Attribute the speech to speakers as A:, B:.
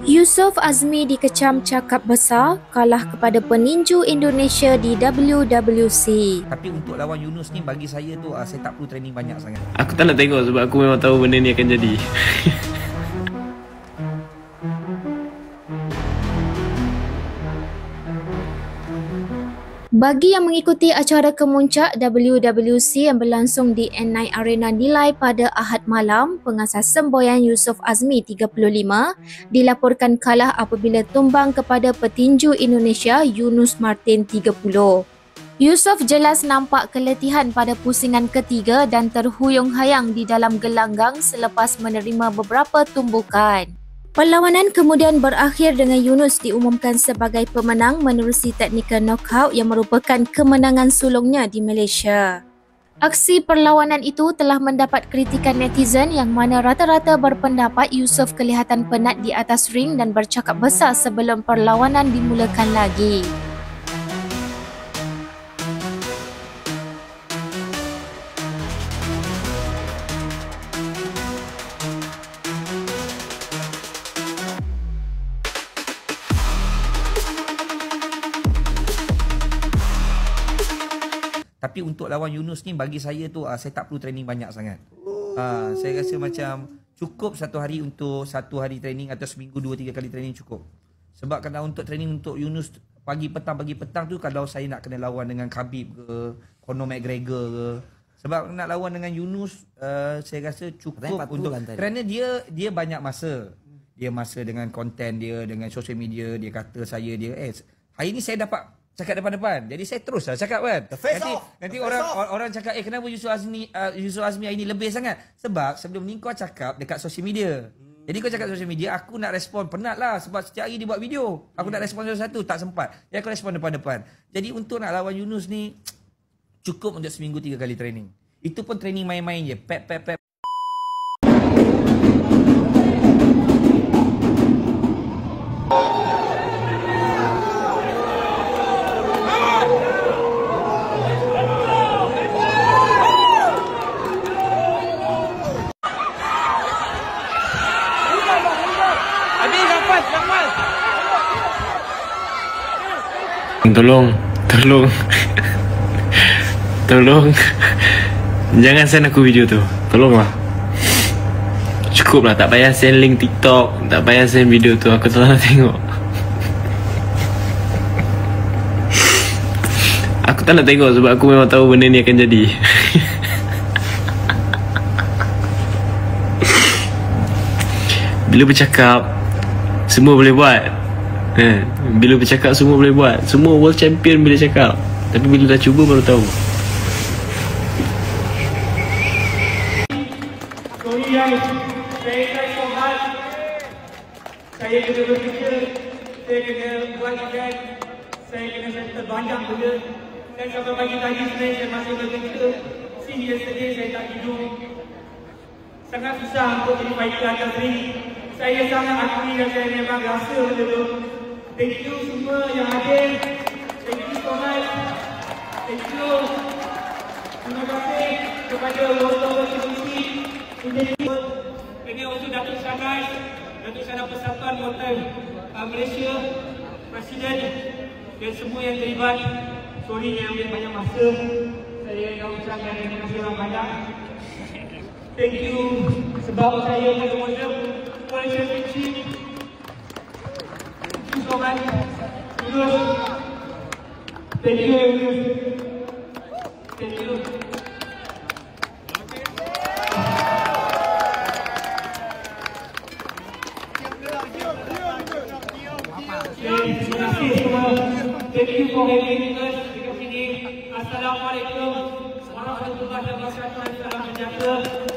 A: Yusof Azmi dikecam cakap besar, kalah kepada peninju Indonesia di WWC.
B: Tapi untuk lawan Yunus ni bagi saya tu saya tak perlu training banyak sangat.
C: Aku tak nak tengok sebab aku memang tahu benda ni akan jadi.
A: Bagi yang mengikuti acara kemuncak WWC yang berlangsung di N9 Arena Nilai pada Ahad malam, pengasas semboyan Yusof Azmi 35 dilaporkan kalah apabila tumbang kepada petinju Indonesia Yunus Martin 30. Yusof jelas nampak keletihan pada pusingan ketiga dan terhuyung-hayang di dalam gelanggang selepas menerima beberapa tumbukan. Perlawanan kemudian berakhir dengan Yunus diumumkan sebagai pemenang menerusi teknikal knockout yang merupakan kemenangan sulungnya di Malaysia. Aksi perlawanan itu telah mendapat kritikan netizen yang mana rata-rata berpendapat Yusof kelihatan penat di atas ring dan bercakap besar sebelum perlawanan dimulakan lagi.
B: Tapi untuk lawan Yunus ni bagi saya tu saya tak perlu training banyak sangat. Saya rasa macam cukup satu hari training atau seminggu 2-3 kali training cukup. Sebab kalau untuk training untuk Yunus pagi petang tu kalau saya nak kena lawan dengan Khabib ke, Conor McGregor ke. Sebab nak lawan dengan Yunus saya rasa cukup untuk kerana dia banyak masa. Dia masa dengan konten dia, dengan social media, dia kata saya hari ni saya dapat cakap depan-depan. Jadi saya teruslah cakap kan. Nanti orang cakap kenapa Yusof Azmi hari ni lebih sangat? Sebab sebelum ni kau cakap dekat social media. Jadi kau cakap social media, aku nak respon penat lah sebab setiap hari dia buat video. Aku nak respon satu-satu, tak sempat. Jadi aku respon depan-depan. Jadi untuk nak lawan Yunus ni cukup untuk seminggu 3 kali training. Itu pun training main-main je. Pep.
C: Tolong jangan send aku video tu, tolonglah. Cukup lah, tak payah send link TikTok, tak payah send video tu, aku tak nak tengok. Aku tak nak tengok sebab aku memang tahu benda ni akan jadi. Bila bercakap semua boleh buat. Bila bercakap semua boleh buat. Semua world champion bila cakap. Tapi bila dah cuba baru tahu.
D: Saya kena berfikir, saya kena buat event, saya kena settle banyak benda. Dan sampai pagi tadi sebenarnya saya masih berfikir. Since yesterday saya tak tidur. Sangat susah untuk jadi fighter atas ring. Saya sangat akui dan saya memang rasa benda tu. Thank you semua yang hadir. Thank you so much. Thank you. Terima kasih kepada wartawan TV. Ini also Datuk Sanai Persatuan Motor Malaysia, Presiden dan semua yang terlibat. Sorry yang ambil banyak masa. Saya yang ucapkan terima kasih banyak. Thank you sebab saya ada model Malaysia Chief. Thank you so much. Thank you. Thank you. Terima kasih semua. Thank you for having us dekat sini. Assalamualaikum warahmatullahi wabarakatuh. Salam sejahtera.